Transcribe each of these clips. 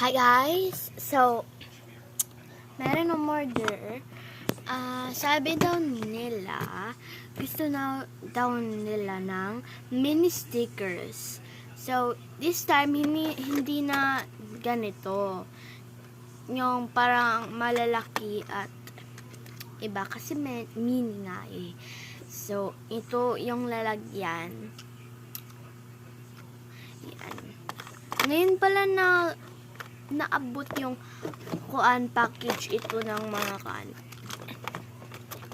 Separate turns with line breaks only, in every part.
Hi guys! So, meron umorder. Sabi daw nila, gusto na daw nila ng mini stickers. So, this time, hindi na ganito. Yung parang malalaki at iba kasi mini nga eh. So, ito yung lalagyan. Yan. Ngayon pala naabot yung kuan package ito ng mga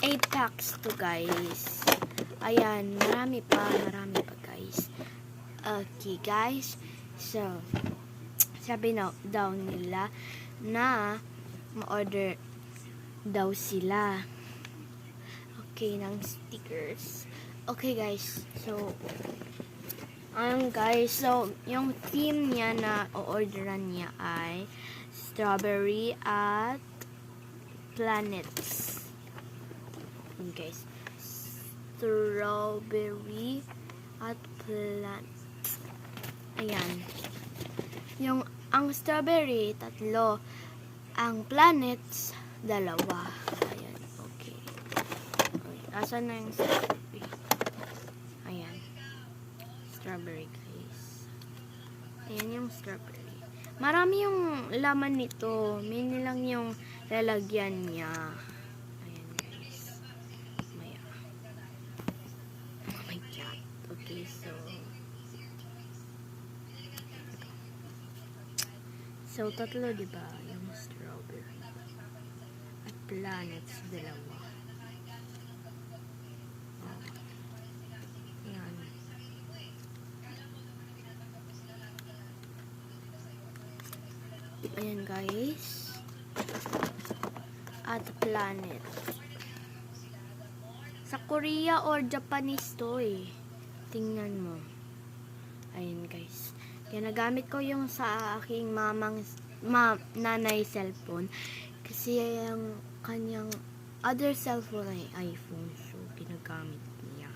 8 packs to guys. Ayan, marami pa guys. Okay guys, so sabi daw nila na ma-order daw sila ng stickers. Okay guys, so guys, so yung theme niya na o-orderan niya ay strawberry at planets. Guys, strawberry at planets. Ayan. Ang strawberry, 3. Ang planets, 2. Ayan, okay. Asan na yung strawberry? Ayan. Strawberry, guys. Ayan yung strawberry. Marami yung laman nito. Mini lang yung lalagyan niya. Ayan, guys. Maya. Oh my God. Okay, so 3, diba? Yung strawberry. At planets, 2. Ayan guys. At planet. Sa Korea or Japanese to eh. Tingnan mo. Ayan guys. Kaya nagamit ko yung sa aking nanay cellphone. Kasi yung kanyang other cellphone ay iPhone. So, ginagamit niya.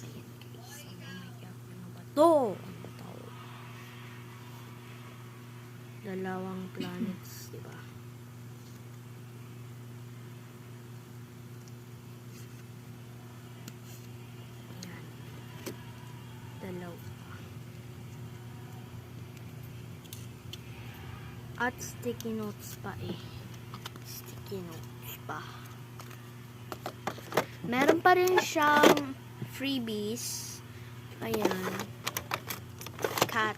Ayan guys. Oh my God. Ano ba to? 2 planets, diba? Ayan. 2. At sticky notes pa eh. Sticky notes pa. Meron pa rin siyang freebies. Ayan. Cat.